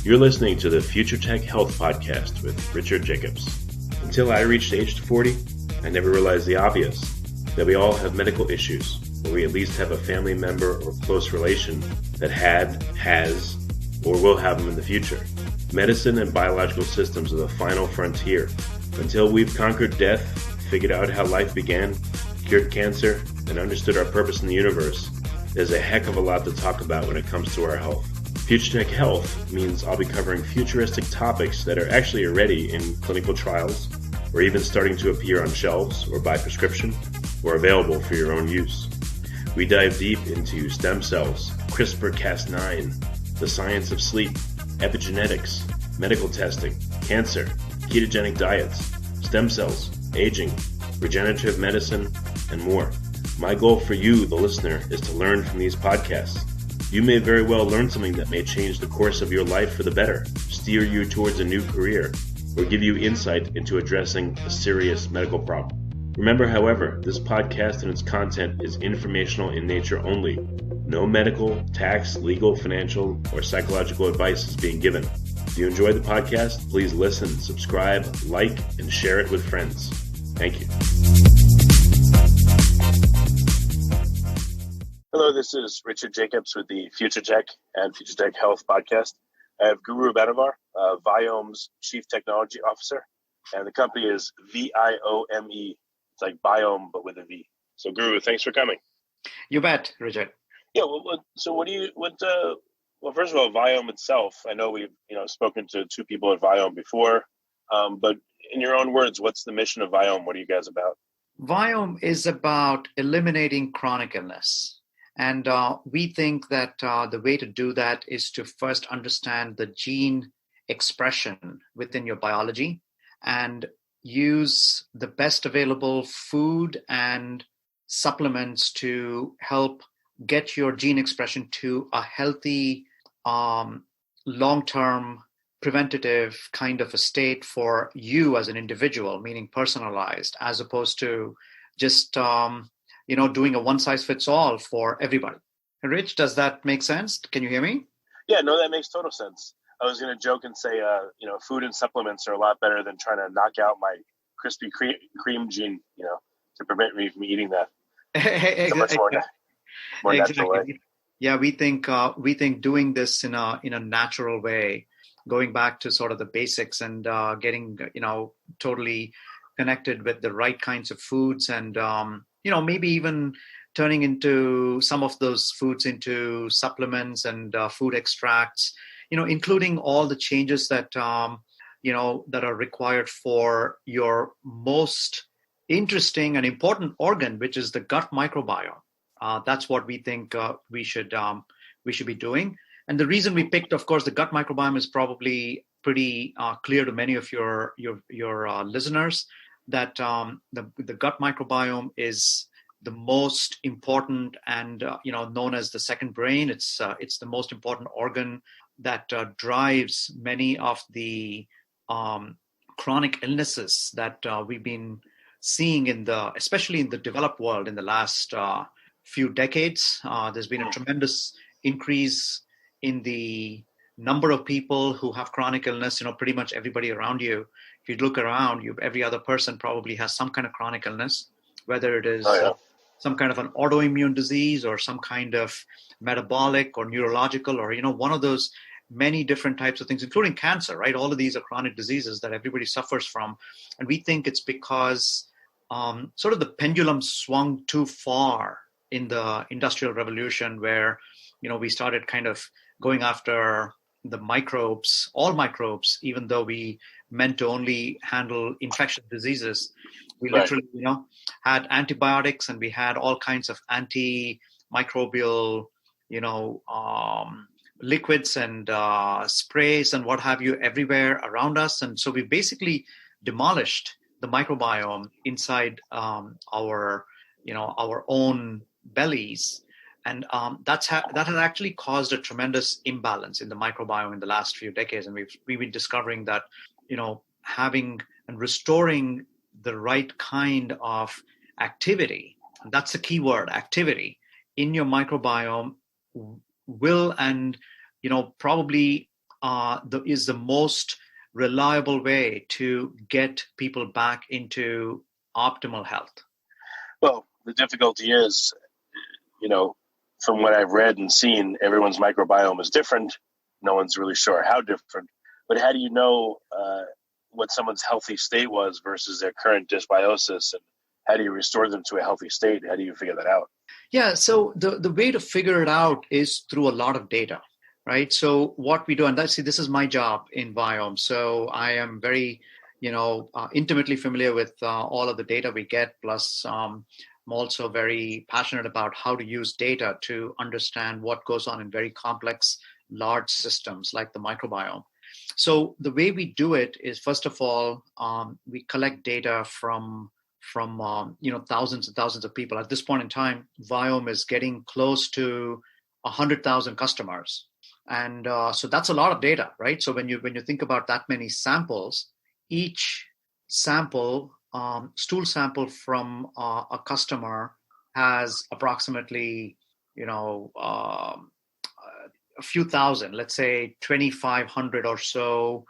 You're listening to the Future Tech Health Podcast with Richard Jacobs. Until I reached age 40, I never realized the obvious, that we all have medical issues, or we at least have a family member or close relation that had, has, or will have them in the future. Medicine and biological systems are the final frontier. Until we've conquered death, figured out how life began, cured cancer, and understood our purpose in the universe, there's a heck of a lot to talk about when it comes to our health. Future Tech Health means I'll be covering futuristic topics that are actually already in clinical trials, or even starting to appear on shelves or by prescription, or available for your own use. We dive deep into stem cells, CRISPR-Cas9, the science of sleep, epigenetics, medical testing, cancer, ketogenic diets, stem cells, aging, regenerative medicine, and more. My goal for you, the listener, is to learn from these podcasts. You may very well learn something that may change the course of your life for the better, steer you towards a new career, or give you insight into addressing a serious medical problem. Remember, however, this podcast and its content is informational in nature only. No medical, tax, legal, financial, or psychological advice is being given. If you enjoy the podcast, please listen, subscribe, like, and share it with friends. Thank you. Hello, this is Richard Jacobs with the Future Tech and Future Tech Health Podcast. I have Guru Banavar, Viome's Chief Technology Officer, and the company is Viome. It's like Biome, but with a V. So, Guru, thanks for coming. You bet, Richard. Yeah. So, well, first of all, Viome itself. I know we've spoken to two people at Viome before, but in your own words, what's the mission of Viome? What are you guys about? Viome is about eliminating chronic illness. And we think that the way to do that is to first understand the gene expression within your biology and use the best available food and supplements to help get your gene expression to a healthy, long-term, preventative kind of a state for you as an individual, meaning personalized, as opposed to just doing a one-size-fits-all for everybody. Rich, does that make sense? Can you hear me? Yeah, no, that makes total sense. I was going to joke and say, food and supplements are a lot better than trying to knock out my Krispy Kreme gene, to prevent me from eating that. It's a much more natural way. Yeah, we think doing this in a natural way, going back to sort of the basics and getting totally connected with the right kinds of foods and maybe even turning into some of those foods into supplements and food extracts, including all the changes that that are required for your most interesting and important organ, which is the gut microbiome. That's what we think we should be doing. And the reason we picked, of course, the gut microbiome is probably pretty clear to many of your listeners that the gut microbiome is the most important and known as the second brain. It's the most important organ that drives many of the chronic illnesses that we've been seeing especially in the developed world in the last few decades. There's been a tremendous increase in the number of people who have chronic illness. Pretty much everybody around you, if you look around, every other person probably has some kind of chronic illness, whether it is some kind of an autoimmune disease or some kind of metabolic or neurological or, one of those many different types of things, including cancer, right? All of these are chronic diseases that everybody suffers from. And we think it's because sort of the pendulum swung too far in the Industrial Revolution where, we started kind of going after the microbes, all microbes, even though we meant to only handle infectious diseases. We literally, had antibiotics and we had all kinds of antimicrobial, liquids and sprays and what have you everywhere around us. And so we basically demolished the microbiome inside our own bellies. And that has actually caused a tremendous imbalance in the microbiome in the last few decades. And we've been discovering that, having and restoring the right kind of activity, and that's the key word, activity, in your microbiome will and, probably is the most reliable way to get people back into optimal health? Well, the difficulty is, from what I've read and seen, everyone's microbiome is different. No one's really sure how different. But how do you know what someone's healthy state was versus their current dysbiosis, and how do you restore them to a healthy state? How do you figure that out? Yeah, so the way to figure it out is through a lot of data, right? So what we do, and this is my job in Biome. So I am very, intimately familiar with all of the data we get. Plus, I'm also very passionate about how to use data to understand what goes on in very complex, large systems like the microbiome. So the way we do it is, first of all, we collect data from thousands and thousands of people. At this point in time, Viome is getting close to 100,000 customers, and so that's a lot of data, right? So when you think about that many samples, each sample, stool sample from a customer has approximately, a few thousand, let's say 2,500 or so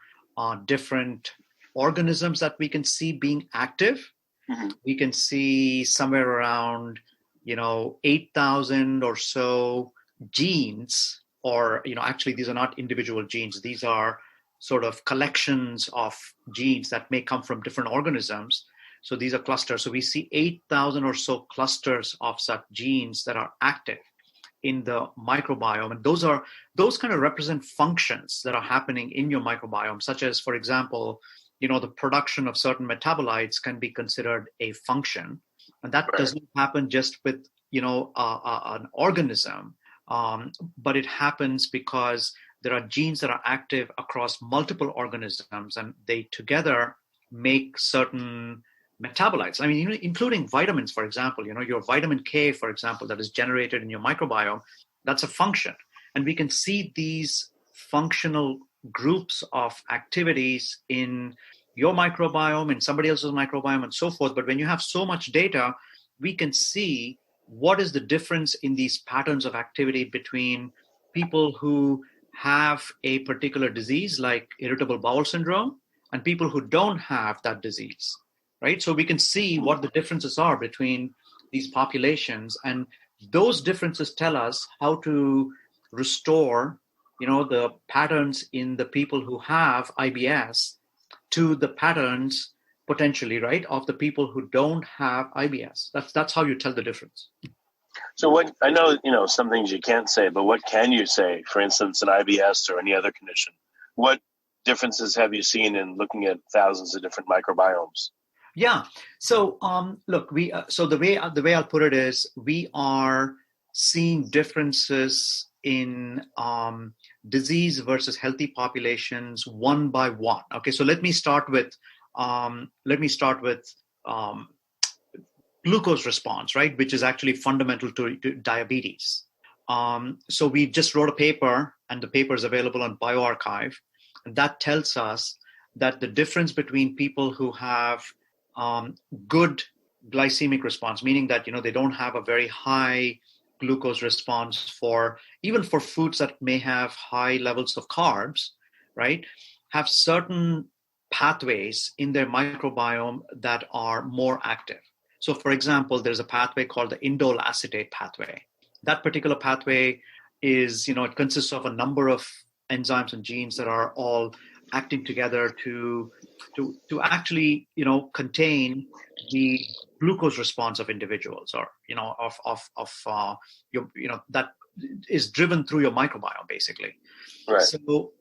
different organisms that we can see being active. Mm-hmm. We can see somewhere around, 8,000 or so genes, or, actually these are not individual genes. These are sort of collections of genes that may come from different organisms. So these are clusters. So we see 8,000 or so clusters of such genes that are active in the microbiome. And those kind of represent functions that are happening in your microbiome, such as, for example, the production of certain metabolites can be considered a function. And that doesn't happen just with, an organism, but it happens because there are genes that are active across multiple organisms, and they together make certain metabolites. I mean, including vitamins, for example, your vitamin K, for example, that is generated in your microbiome, that's a function. And we can see these functional groups of activities in your microbiome, in somebody else's microbiome, and so forth. But when you have so much data, we can see what is the difference in these patterns of activity between people who have a particular disease like irritable bowel syndrome and people who don't have that disease, right? So we can see what the differences are between these populations, and those differences tell us how to restore, the patterns in the people who have IBS to the patterns potentially, right, of the people who don't have IBS. That's how you tell the difference. So what, I know, some things you can't say, but what can you say, for instance, in IBS or any other condition? What differences have you seen in looking at thousands of different microbiomes? Yeah. So look, so the way I'll put it is, we are seeing differences in disease versus healthy populations one by one. Okay, so let me start with glucose response, right, which is actually fundamental to diabetes. So we just wrote a paper, and the paper is available on bioRxiv, and that tells us that the difference between people who have good glycemic response, meaning that they don't have a very high glucose response even for foods that may have high levels of carbs, right, have certain pathways in their microbiome that are more active. So, for example, there's a pathway called the indole acetate pathway. That particular pathway is, it consists of a number of enzymes and genes that are all acting together to actually, contain the glucose response of individuals, or, that is driven through your microbiome, basically. Right. So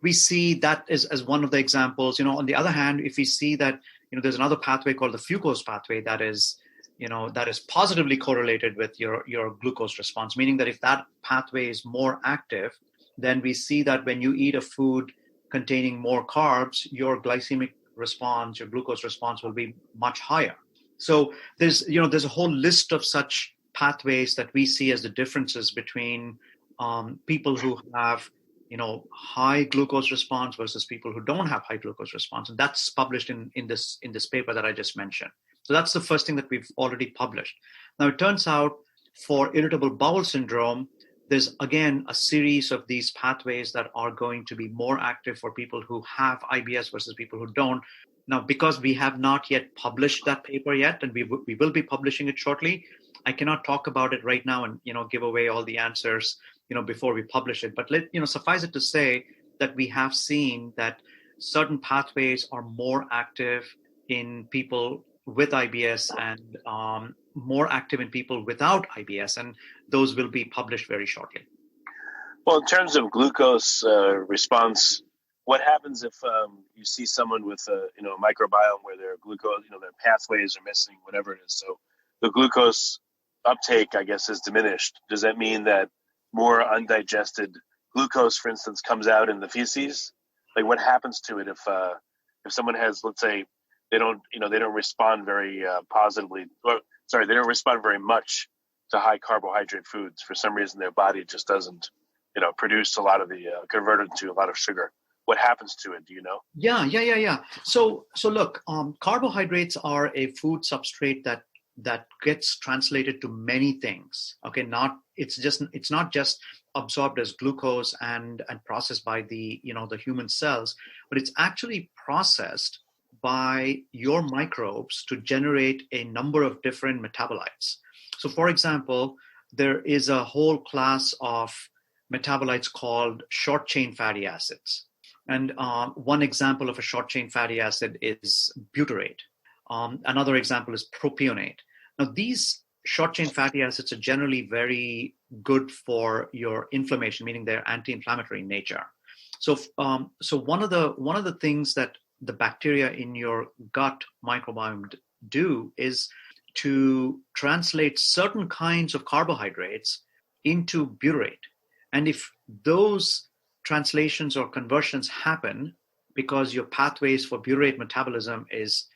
we see that as one of the examples. On the other hand, if we see that, there's another pathway called the fucose pathway that is positively correlated with your glucose response, meaning that if that pathway is more active, then we see that when you eat a food containing more carbs, your glycemic response, your glucose response will be much higher. So there's a whole list of such pathways that we see as the differences between people who have high glucose response versus people who don't have high glucose response. And that's published in this paper that I just mentioned. So that's the first thing that we've already published. Now, it turns out for irritable bowel syndrome, there's again a series of these pathways that are going to be more active for people who have IBS versus people who don't. Now, because we have not yet published that paper yet, and we will be publishing it shortly, I cannot talk about it right now and give away all the answers before we publish it. But suffice it to say that we have seen that certain pathways are more active in people with IBS and more active in people without IBS, and those will be published very shortly. Well, in terms of glucose response, what happens if you see someone with a microbiome where their glucose, their pathways are missing, whatever it is? So the glucose uptake, I guess, is diminished. Does that mean that more undigested glucose, for instance, comes out in the feces? Like, what happens to it if someone has, let's say, they don't respond very positively, they don't respond very much to high carbohydrate foods. For some reason, their body just doesn't, produce a lot of the, convert it into a lot of sugar. What happens to it? Do you know? Yeah. So look, carbohydrates are a food substrate that gets translated to many things. Okay, it's not just absorbed as glucose and processed by the human cells, but it's actually processed by your microbes to generate a number of different metabolites. So, for example, there is a whole class of metabolites called short chain fatty acids. And one example of a short chain fatty acid is butyrate. Another example is propionate. Now, these short chain fatty acids are generally very good for your inflammation, meaning they're anti-inflammatory in nature. So one of the things that the bacteria in your gut microbiome do is to translate certain kinds of carbohydrates into butyrate. And if those translations or conversions happen because your pathways for butyrate metabolism is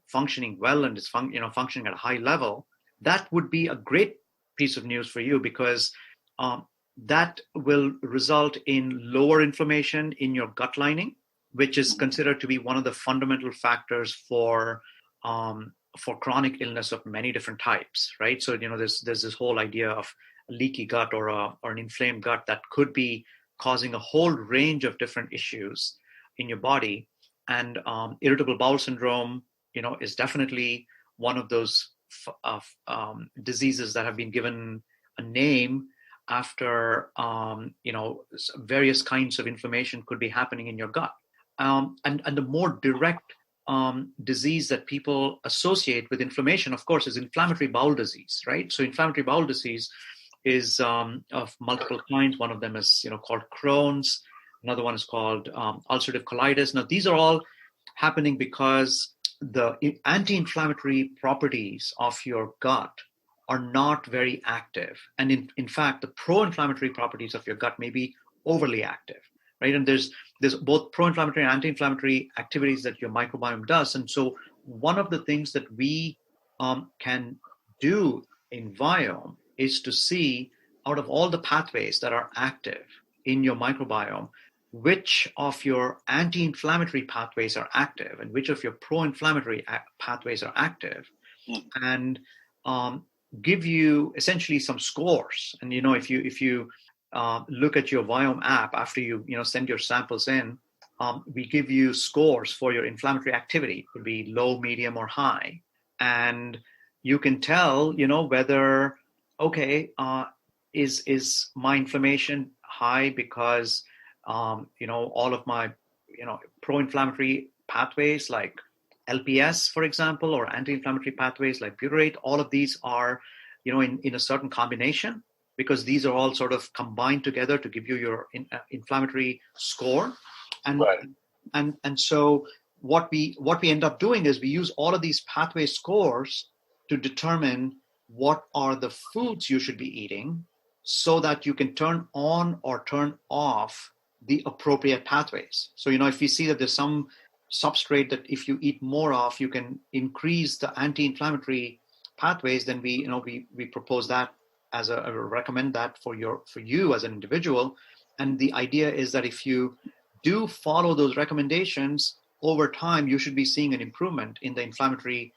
functioning well and is functioning at a high level, that would be a great piece of news for you, because that will result in lower inflammation in your gut lining, which is considered to be one of the fundamental factors for chronic illness of many different types, right? So there's this whole idea of a leaky gut or an inflamed gut that could be causing a whole range of different issues in your body. And irritable bowel syndrome, is definitely one of those diseases that have been given a name after, various kinds of inflammation could be happening in your gut. And the more direct disease that people associate with inflammation, of course, is inflammatory bowel disease, right? So inflammatory bowel disease is of multiple kinds. One of them is, called Crohn's. Another one is called ulcerative colitis. Now, these are all happening because the anti-inflammatory properties of your gut are not very active. And in fact, the pro-inflammatory properties of your gut may be overly active, right? And there's both pro-inflammatory and anti-inflammatory activities that your microbiome does. And so one of the things that we can do in Viome is to see, out of all the pathways that are active in your microbiome, which of your anti-inflammatory pathways are active and which of your pro-inflammatory pathways are active, and give you essentially some scores. And if you look at your Viome app after you send your samples in, we give you scores for your inflammatory activity. It could be low, medium, or high, and you can tell whether is my inflammation high because all of my pro-inflammatory pathways like LPS, for example, or anti-inflammatory pathways like butyrate, all of these are in a certain combination, because these are all sort of combined together to give you your inflammatory score. And right. and so what we end up doing is we use all of these pathway scores to determine what are the foods you should be eating so that you can turn on or turn off the appropriate pathways. So, if you see that there's some substrate that if you eat more of, you can increase the anti-inflammatory pathways, then we propose that as recommend that for you as an individual. And the idea is that if you do follow those recommendations over time, you should be seeing an improvement in the inflammatory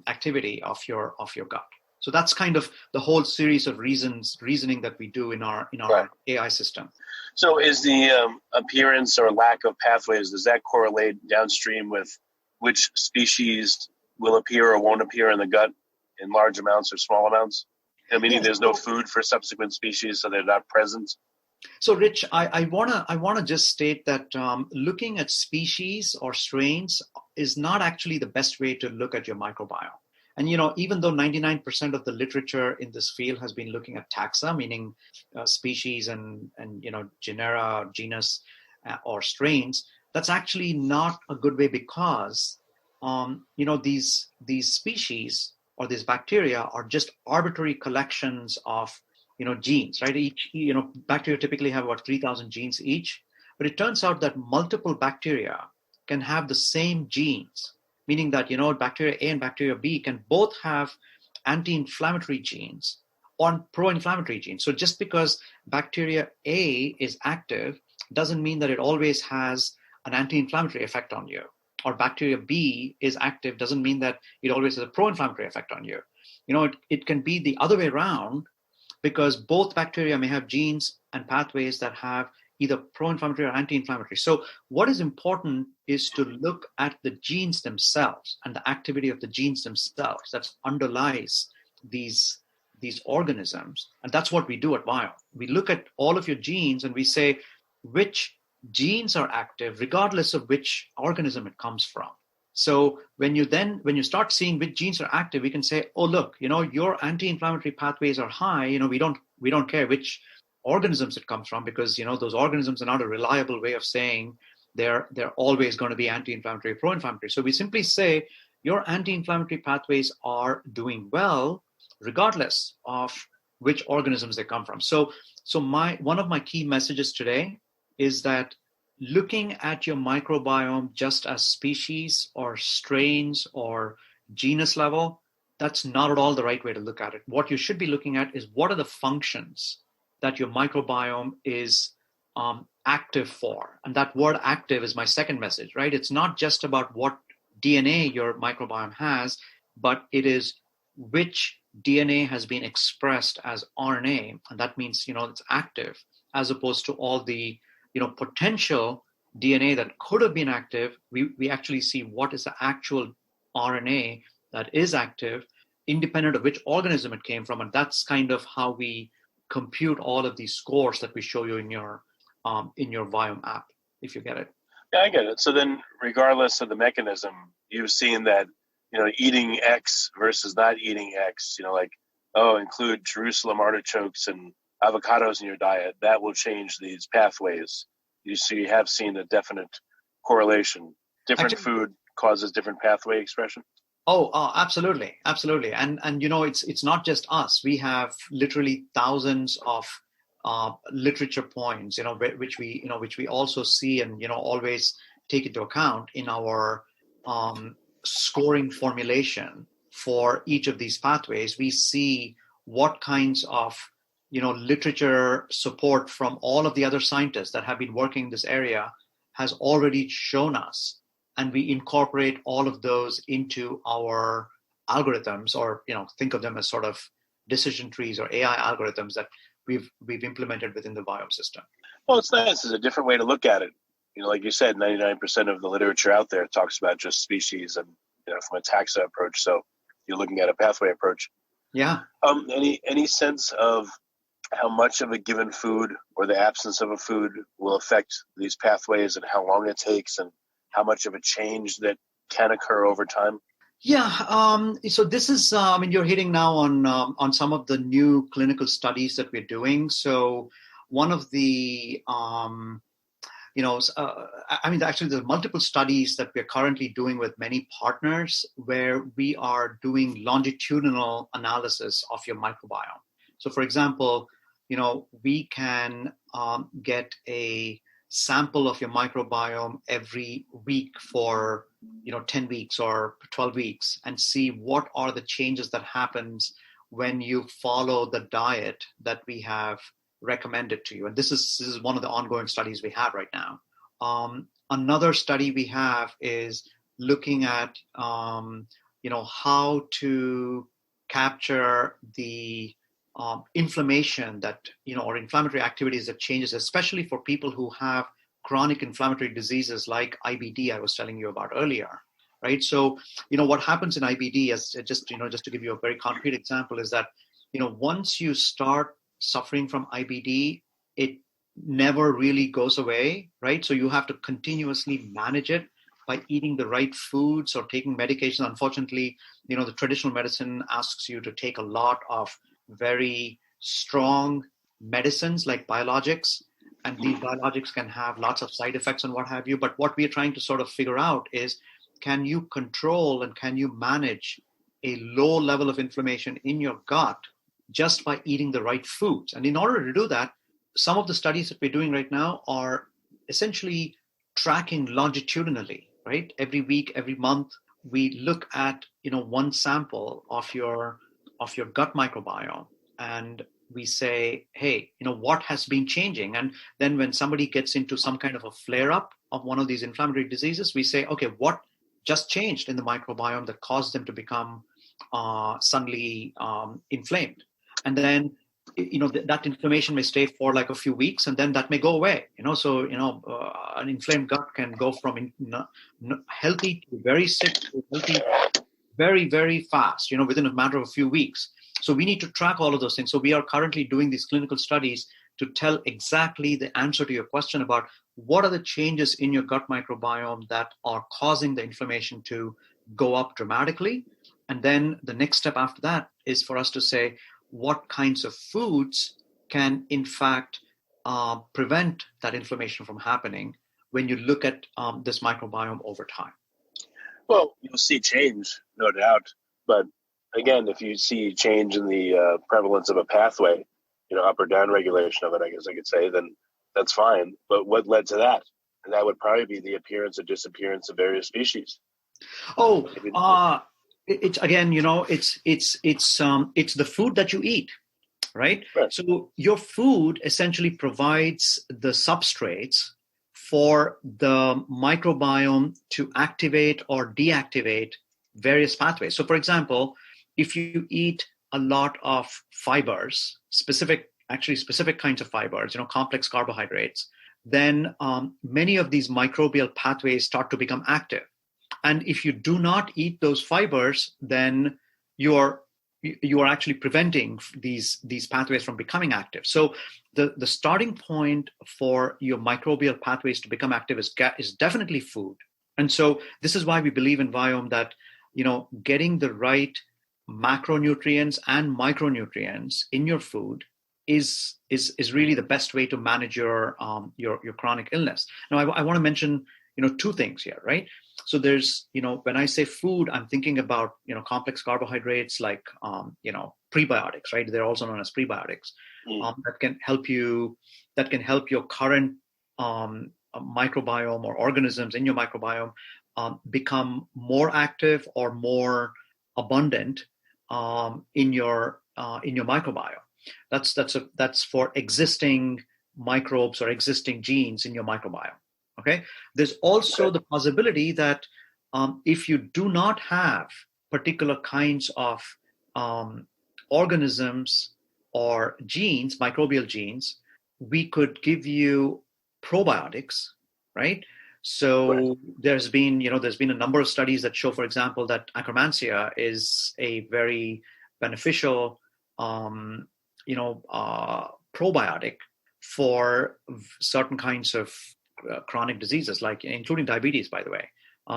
activity of your gut. So that's kind of the whole series of reasoning that we do in our Right. AI system. So is the appearance or lack of pathways, does that correlate downstream with which species will appear or won't appear in the gut in large amounts or small amounts? Meaning there's no food for subsequent species, so they're not present? So, Rich, I wanna just state that looking at species or strains is not actually the best way to look at your microbiome. And even though 99% of the literature in this field has been looking at taxa, meaning species and genera, genus, or strains, that's actually not a good way because these species or these bacteria are just arbitrary collections of genes, right? Each, bacteria typically have about 3,000 genes each, but it turns out that multiple bacteria can have the same genes, meaning that, bacteria A and bacteria B can both have anti-inflammatory genes or pro-inflammatory genes. So just because bacteria A is active doesn't mean that it always has an anti-inflammatory effect on you. Or bacteria B is active doesn't mean that it always has a pro-inflammatory effect on you. It can be the other way around, because both bacteria may have genes and pathways that have either pro-inflammatory or anti-inflammatory. So what is important is to look at the genes themselves and the activity of the genes themselves that underlies these organisms. And that's what we do at Biome. We look at all of your genes and we say which genes are active regardless of which organism it comes from. So when you start seeing which genes are active, we can say, oh, look, your anti-inflammatory pathways are high. We don't care which organisms it comes from, because those organisms are not a reliable way of saying they're always going to be anti-inflammatory, pro-inflammatory. So we simply say your anti-inflammatory pathways are doing well regardless of which organisms they come from. So one of my key messages today is that looking at your microbiome just as species or strains or genus level, that's not at all the right way to look at it. What you should be looking at is what are the functions that your microbiome is active for. And that word active is my second message, right? It's not just about what DNA your microbiome has, but it is which DNA has been expressed as RNA. And that means, it's active, as opposed to all the potential DNA that could have been active. We actually see what is the actual RNA that is active, independent of which organism it came from. And that's kind of how we compute all of these scores that we show you in your Viome app, if you get it. Yeah, I get it. So then, regardless of the mechanism, you've seen that, eating X versus not eating X, include Jerusalem artichokes and avocados in your diet, that will change these pathways. You have seen a definite correlation. Different food causes different pathway expression. Oh, absolutely. And it's not just us. We have literally thousands of literature points, which we also see and always take into account in our scoring formulation for each of these pathways. We see what kinds of literature support from all of the other scientists that have been working in this area has already shown us, and we incorporate all of those into our algorithms, or think of them as sort of decision trees or AI algorithms that we've implemented within the Biome system. Well, it's nice. It's a different way to look at it. Like you said, 99% of the literature out there talks about just species and from a taxa approach. So you're looking at a pathway approach. Yeah. Any sense of how much of a given food or the absence of a food will affect these pathways, and how long it takes, and how much of a change that can occur over time? Yeah. So this is, you're hitting now on some of the new clinical studies that we're doing. So one of the, actually there's multiple studies that we're currently doing with many partners where we are doing longitudinal analysis of your microbiome. So for example, we can get a sample of your microbiome every week for 10 weeks or 12 weeks and see what are the changes that happens when you follow the diet that we have recommended to you. And this is one of the ongoing studies we have right now. Another study we have is looking at how to capture the inflammation that, or inflammatory activities that changes, especially for people who have chronic inflammatory diseases like IBD I was telling you about earlier, right? So, what happens in IBD, as just to give you a very concrete example, is that, once you start suffering from IBD, it never really goes away, right? So you have to continuously manage it by eating the right foods or taking medication. Unfortunately, the traditional medicine asks you to take a lot of very strong medicines like biologics, and these biologics can have lots of side effects and what have you. But what we are trying to sort of figure out is, can you control and can you manage a low level of inflammation in your gut just by eating the right foods? And in order to do that, some of the studies that we're doing right now are essentially tracking longitudinally, right? Every week, every month, we look at, one sample of your gut microbiome, and we say, hey, what has been changing? And then when somebody gets into some kind of a flare-up of one of these inflammatory diseases, we say, okay, what just changed in the microbiome that caused them to become suddenly inflamed? And then, that inflammation may stay for like a few weeks, and then that may go away. So an inflamed gut can go from healthy to very sick to healthy very, very fast, within a matter of a few weeks. So we need to track all of those things. So we are currently doing these clinical studies to tell exactly the answer to your question about what are the changes in your gut microbiome that are causing the inflammation to go up dramatically. And then the next step after that is for us to say, what kinds of foods can, in fact, prevent that inflammation from happening when you look at this microbiome over time? Well, you'll see change, no doubt. But again, if you see change in the prevalence of a pathway, up or down regulation of it, I guess I could say, then that's fine. But what led to that? And that would probably be the appearance or disappearance of various species. It's again, it's the food that you eat, right? So your food essentially provides the substrates for the microbiome to activate or deactivate various pathways. So, for example, if you eat a lot of fibers, specific kinds of fibers, complex carbohydrates, then many of these microbial pathways start to become active. And if you do not eat those fibers, then you are actually preventing these pathways from becoming active. So the starting point for your microbial pathways to become active is definitely food. And so this is why we believe in Viome that getting the right macronutrients and micronutrients in your food is really the best way to manage your chronic illness. Now, I want to mention two things here, right? So there's, when I say food, I'm thinking about, complex carbohydrates like, prebiotics, right? They're also known as prebiotics that can help your current microbiome or organisms in your microbiome become more active or more abundant in your microbiome. That's for existing microbes or existing genes in your microbiome. Okay. There's also the possibility that if you do not have particular kinds of organisms or genes, microbial genes, we could give you probiotics, right? So there's been a number of studies that show, for example, that Akkermansia is a very beneficial, probiotic for certain kinds of chronic diseases, like including diabetes, by the way.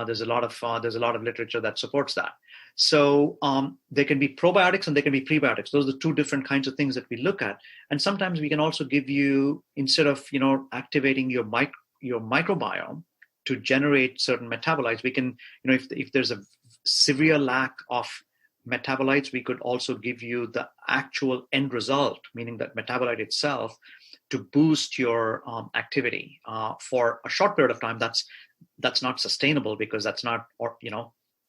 There's a lot of literature that supports that. So there can be probiotics and there can be prebiotics. Those are the two different kinds of things that we look at. And sometimes we can also give you, instead of activating your microbiome to generate certain metabolites, we can, if there's a severe lack of metabolites, we could also give you the actual end result, meaning that metabolite itself, to boost your activity for a short period of time. That's not sustainable because that's not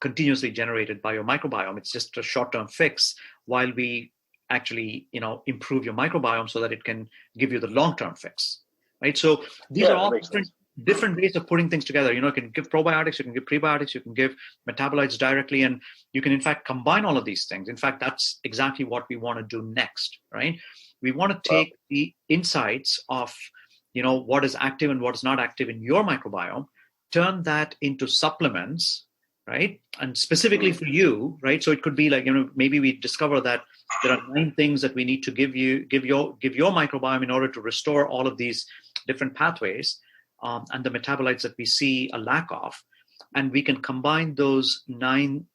continuously generated by your microbiome. It's just a short-term fix while we actually improve your microbiome so that it can give you the long-term fix, right? So these are all different. different ways of putting things together. You can give probiotics, you can give prebiotics, you can give metabolites directly, and you can in fact combine all of these things. In fact, that's exactly what we want to do next, right? We want to take the insights of, what is active and what is not active in your microbiome, turn that into supplements, right? And specifically for you, right? So it could be like, maybe we discover that there are 9 things that we need to give your microbiome in order to restore all of these different pathways and the metabolites that we see a lack of. And we can combine those 9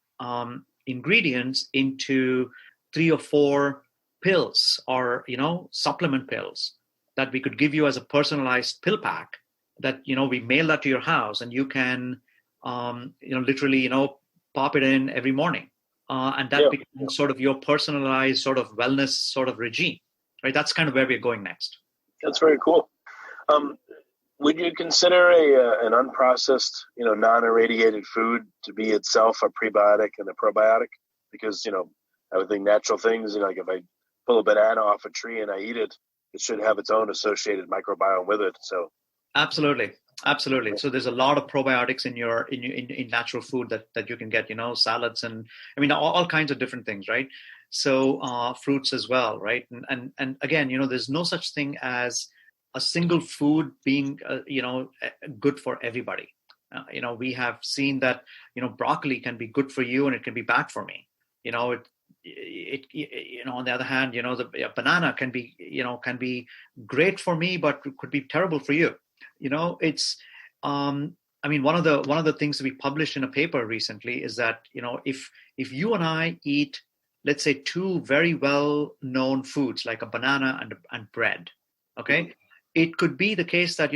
ingredients into 3 or 4 pills or, supplement pills that we could give you as a personalized pill pack that, we mail that to your house, and you can, literally, pop it in every morning. And that becomes sort of your personalized sort of wellness sort of regime, right? That's kind of where we're going next. That's very cool. Would you consider an unprocessed, non-irradiated food to be itself a prebiotic and a probiotic? Because, I would think natural things, like if I pull a banana off a tree and I eat it, it should have its own associated microbiome with it. So absolutely. So there's a lot of probiotics in natural food that you can get, salads and all kinds of different things, right? So fruits as well, right? And again, there's no such thing as a single food being good for everybody. We have seen that broccoli can be good for you and it can be bad for me. On the other hand, the banana can be great for me, but could be terrible for you. It's one of the things that we published in a paper recently is that if you and I eat, let's say, 2 very well known foods like a banana and bread, okay, it could be the case that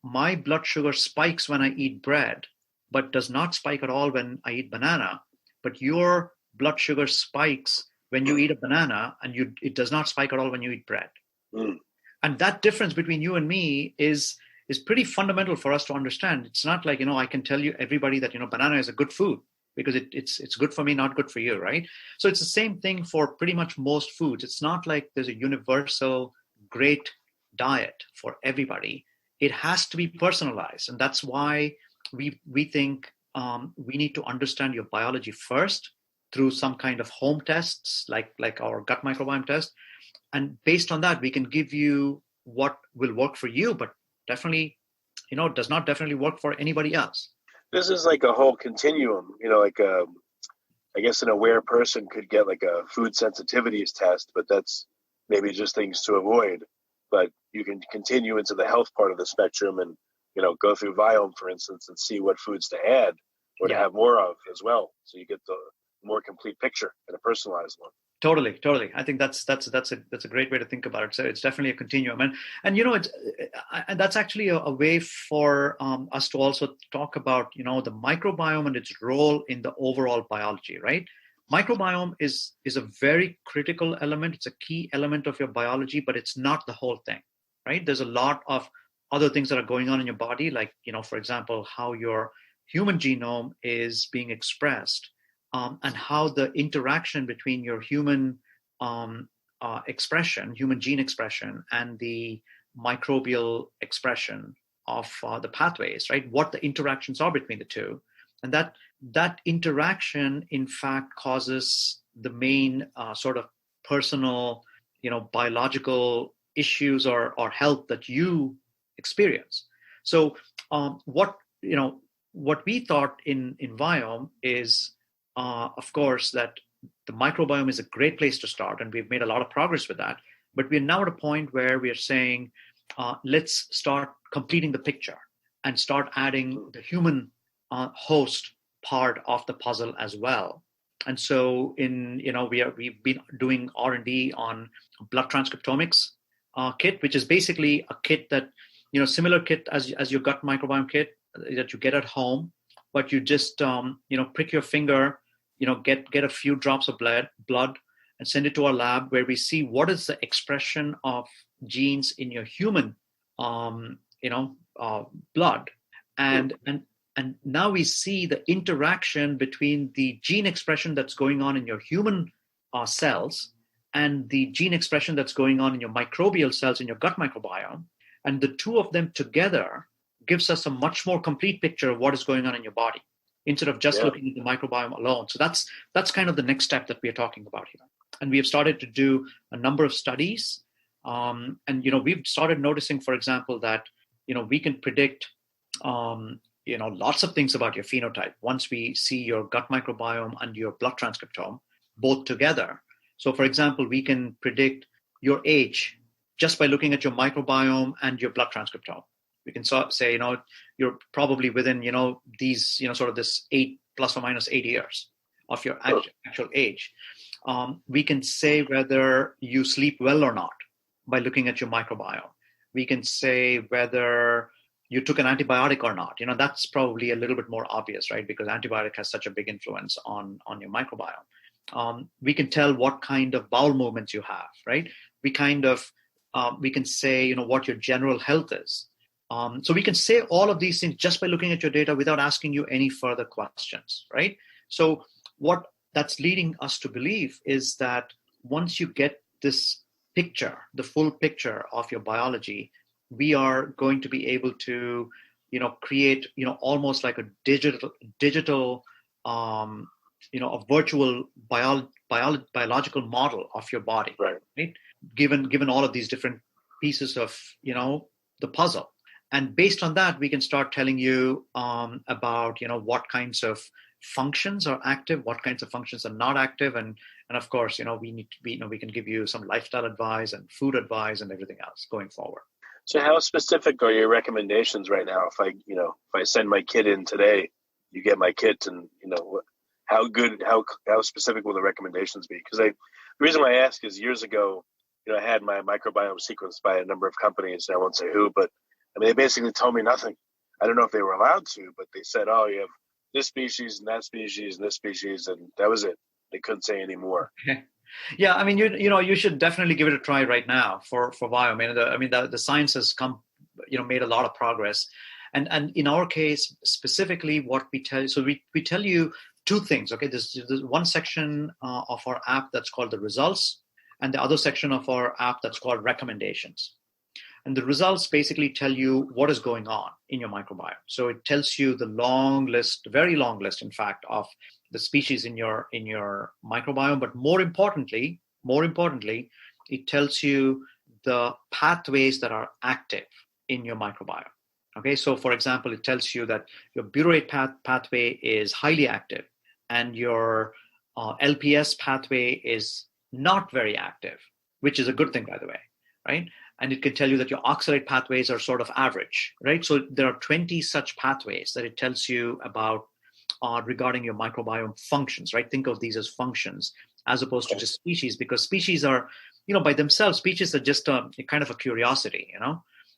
my blood sugar spikes when I eat bread, but does not spike at all when I eat banana. But your blood sugar spikes when you eat a banana, and it does not spike at all when you eat bread. And that difference between you and me is pretty fundamental for us to understand. It's not like, I can tell you everybody that, banana is a good food because it's good for me, not good for you, right? So it's the same thing for pretty much most foods. It's not like there's a universal great diet for everybody. It has to be personalized. And that's why we think we need to understand your biology first through some kind of home tests, like our gut microbiome test. And based on that, we can give you what will work for you, but definitely, does not definitely work for anybody else. This is like a whole continuum, I guess an aware person could get like a food sensitivities test, but that's maybe just things to avoid. But you can continue into the health part of the spectrum and, go through Viome, for instance, and see what foods to add or to have more of as well. So you get the more complete picture and a personalized one. Totally. I think that's a great way to think about it. So it's definitely a continuum, and that's actually a way for us to also talk about the microbiome and its role in the overall biology, right? Microbiome is a very critical element. It's a key element of your biology, but it's not the whole thing, right? There's a lot of other things that are going on in your body, like for example, how your human genome is being expressed. And how the interaction between your human human gene expression, and the microbial expression of the pathways, right? What the interactions are between the two. And that interaction, in fact, causes the main sort of personal, biological issues or health that you experience. So what we thought in Viome is, of course, that the microbiome is a great place to start, and we've made a lot of progress with that. But we're now at a point where we are saying, let's start completing the picture and start adding the human host part of the puzzle as well. And so, we've been doing R&D on blood transcriptomics kit, which is basically a kit that similar kit as your gut microbiome kit that you get at home, but you just prick your finger, get a few drops of blood and send it to our lab, where we see what is the expression of genes in your human blood, and now we see the interaction between the gene expression that's going on in your human cells and the gene expression that's going on in your microbial cells in your gut microbiome, and the two of them together gives us a much more complete picture of what is going on in your body instead of just looking at the microbiome alone. So that's kind of the next step that we are talking about here. And we have started to do a number of studies. And, we've started noticing, for example, that, we can predict, lots of things about your phenotype once we see your gut microbiome and your blood transcriptome both together. So, for example, we can predict your age just by looking at your microbiome and your blood transcriptome. We can say, you're probably within, these, sort of this 8 plus or minus 8 years of your actual age. We can say whether you sleep well or not by looking at your microbiome. We can say whether you took an antibiotic or not. That's probably a little bit more obvious, right? Because antibiotic has such a big influence on your microbiome. We can tell what kind of bowel movements you have, right? We can say, what your general health is. So we can say all of these things just by looking at your data without asking you any further questions, right? So what that's leading us to believe is that once you get this picture, the full picture of your biology, we are going to be able to, create, almost like a digital, a virtual biological model of your body, right? Given all of these different pieces of, the puzzle. And based on that, we can start telling you about, what kinds of functions are active, what kinds of functions are not active. And of course, we can give you some lifestyle advice and food advice and everything else going forward. So how specific are your recommendations right now? If I send my kid in today, you get my kit, and how specific will the recommendations be? Because the reason why I ask is years ago, I had my microbiome sequenced by a number of companies, and I won't say who, but they basically told me nothing. I don't know if they were allowed to, but they said, oh, you have this species and that species and this species, and that was it. They couldn't say any more. Yeah, you should definitely give it a try right now for Viome. The science has come, made a lot of progress, and in our case specifically, what we tell you, so we tell you two things. Okay, there's one section of our app that's called the results, and the other section of our app that's called recommendations. And the results basically tell you what is going on in your microbiome. So it tells you the very long list, in fact, of the species in your microbiome. But more importantly, it tells you the pathways that are active in your microbiome. Okay, so for example, it tells you that your butyrate pathway is highly active, and your LPS pathway is not very active, which is a good thing, by the way, right? And it can tell you that your oxalate pathways are sort of average, right? So there are 20 such pathways that it tells you about regarding your microbiome functions, right? Think of these as functions as opposed to just species, because species are, by themselves, species are just a kind of a curiosity,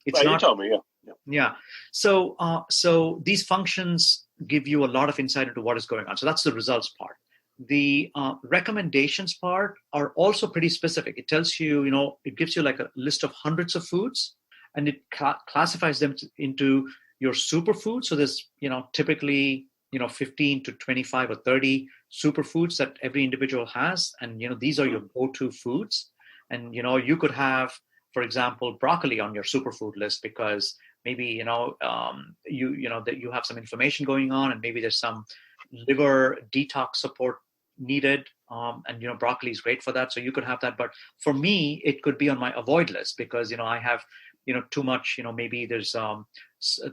It's not. You told me, yeah. Yeah. So these functions give you a lot of insight into what is going on. So that's the results part. The recommendations part are also pretty specific. It tells you, it gives you like a list of hundreds of foods, and it classifies them into your superfoods. So there's, typically, 15 to 25 or 30 superfoods that every individual has. And, these are your go-to foods. And, you could have, for example, broccoli on your superfood list because maybe, that you have some inflammation going on, and maybe there's some liver detox support needed, and broccoli is great for that, so you could have that. But for me, it could be on my avoid list because I have too much, maybe there's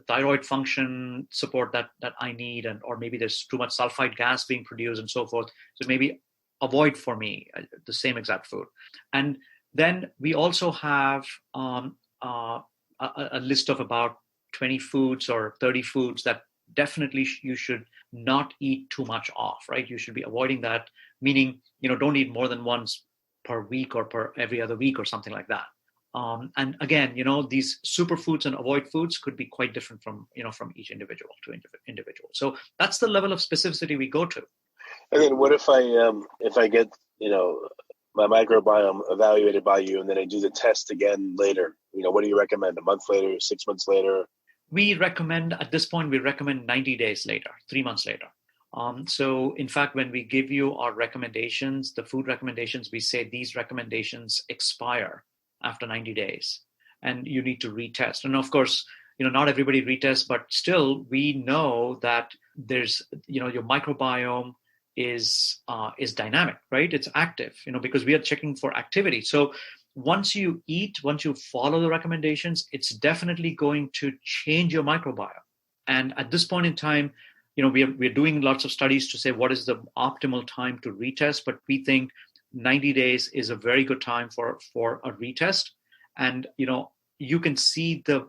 thyroid function support that I need, or maybe there's too much sulfite gas being produced and so forth, so maybe avoid for me the same exact food. And then we also have a list of about 20 foods or 30 foods that definitely you should not eat too much of, right? You should be avoiding that, meaning, don't eat more than once per week or per every other week or something like that. And again, these superfoods and avoid foods could be quite different from each individual to individual. So that's the level of specificity we go to. And then what if I get, my microbiome evaluated by you, and then I do the test again later? What do you recommend? A month later, 6 months later? We recommend, at this point, 90 days later, 3 months later. So in fact, when we give you our recommendations, the food recommendations, we say these recommendations expire after 90 days and you need to retest. And of course, not everybody retests, but still we know that there's, your microbiome is dynamic, right? It's active, because we are checking for activity. So once you follow the recommendations, it's definitely going to change your microbiome. And at this point in time, we're doing lots of studies to say what is the optimal time to retest, but we think 90 days is a very good time for a retest. And, you can see the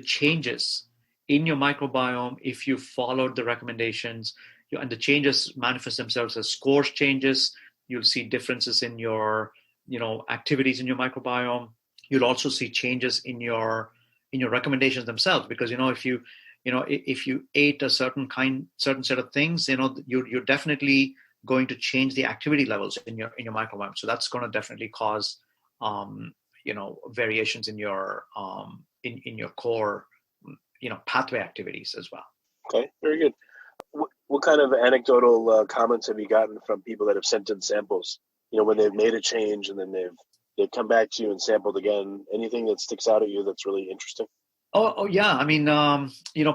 changes in your microbiome if you followed the recommendations, and the changes manifest themselves as scores changes. You'll see differences in your, activities in your microbiome. You'll also see changes in your recommendations themselves, because, if you ate a certain set of things, you're definitely going to change the activity levels in your microbiome. So that's going to definitely cause, variations in your in your core, pathway activities as well. Okay, very good. What kind of anecdotal comments have you gotten from people that have sent in samples? When they've made a change and then they've come back to you and sampled again. Anything that sticks out at you that's really interesting? Oh yeah. I mean,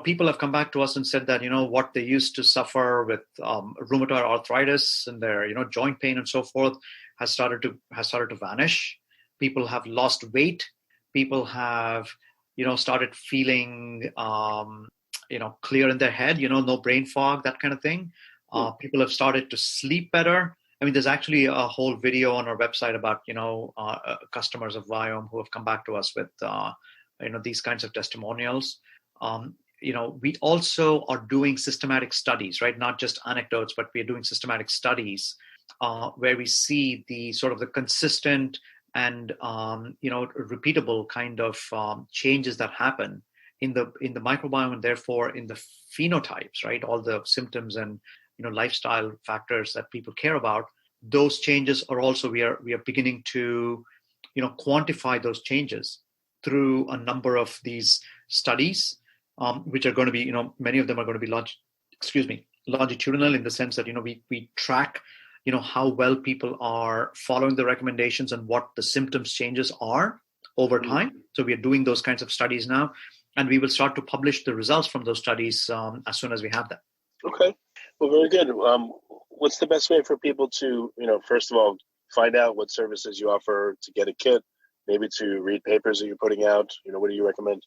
people have come back to us and said that, what they used to suffer with rheumatoid arthritis and their, joint pain and so forth has started to vanish. People have lost weight. People have, started feeling, clear in their head, no brain fog, that kind of thing. People have started to sleep better. I mean, there's actually a whole video on our website about, customers of Viome who have come back to us with, these kinds of testimonials. We also are doing systematic studies, right? Not just anecdotes, but we are doing systematic studies where we see the sort of the consistent and, repeatable kind of changes that happen in the microbiome and therefore in the phenotypes, right? All the symptoms and, lifestyle factors that people care about. Those changes are also, we are beginning to, quantify those changes through a number of these studies, which are going to be, many of them are going to be longitudinal in the sense that, we track, how well people are following the recommendations and what the symptoms changes are over time. So we are doing those kinds of studies now, and we will start to publish the results from those studies as soon as we have them. Okay. Well, very good. What's the best way for people to, first of all, find out what services you offer, to get a kit, maybe to read papers that you're putting out? What do you recommend?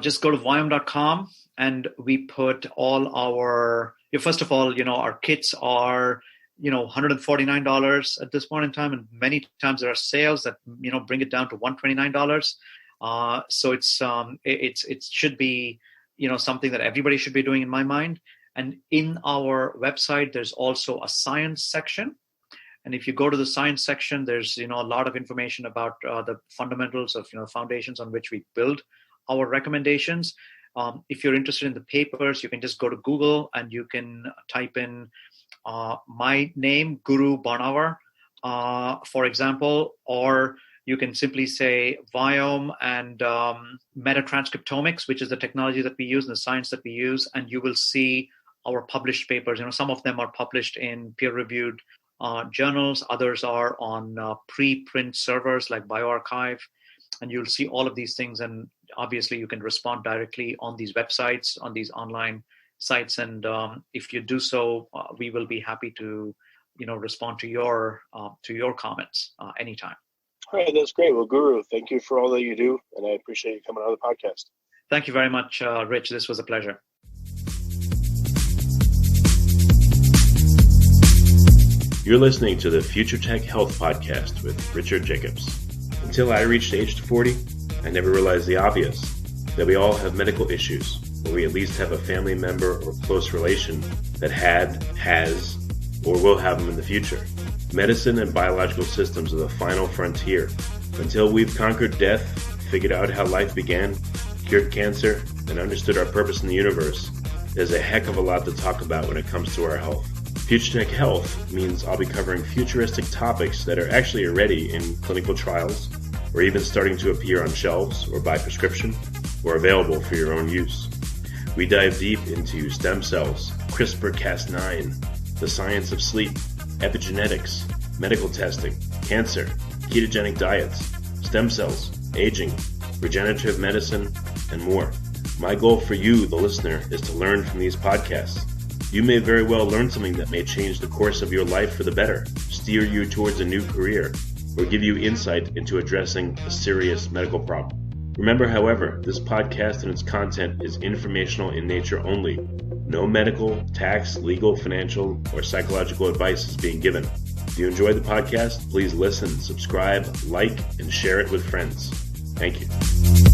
Just go to Viome.com and we put all our, first of all, our kits are, $149 at this point in time. And many times there are sales that, bring it down to $129. So it should be, something that everybody should be doing in my mind. And in our website, there's also a science section. And if you go to the science section, there's, a lot of information about the fundamentals of, foundations on which we build our recommendations. If you're interested in the papers, you can just go to Google and you can type in my name, Guru Banavar, for example, or you can simply say Viome and metatranscriptomics, which is the technology that we use and the science that we use, and you will see our published papers. Some of them are published in peer-reviewed journals. Others are on pre-print servers like bioRxiv, and you'll see all of these things. And obviously, you can respond directly on these websites, on these online sites. And if you do so, we will be happy to, respond to your comments anytime. All right, that's great. Well, Guru, thank you for all that you do, and I appreciate you coming on the podcast. Thank you very much, Rich. This was a pleasure. You're listening to the Future Tech Health Podcast with Richard Jacobs. Until I reached age 40, I never realized the obvious, that we all have medical issues, or we at least have a family member or close relation that has, or will have them in the future. Medicine and biological systems are the final frontier. Until we've conquered death, figured out how life began, cured cancer, and understood our purpose in the universe, there's a heck of a lot to talk about when it comes to our health. Future Tech Health means I'll be covering futuristic topics that are actually already in clinical trials, or even starting to appear on shelves or by prescription, or available for your own use. We dive deep into stem cells, CRISPR-Cas9, the science of sleep, epigenetics, medical testing, cancer, ketogenic diets, stem cells, aging, regenerative medicine, and more. My goal for you, the listener, is to learn from these podcasts. You may very well learn something that may change the course of your life for the better, steer you towards a new career, or give you insight into addressing a serious medical problem. Remember, however, this podcast and its content is informational in nature only. No medical, tax, legal, financial, or psychological advice is being given. If you enjoyed the podcast, please listen, subscribe, like, and share it with friends. Thank you.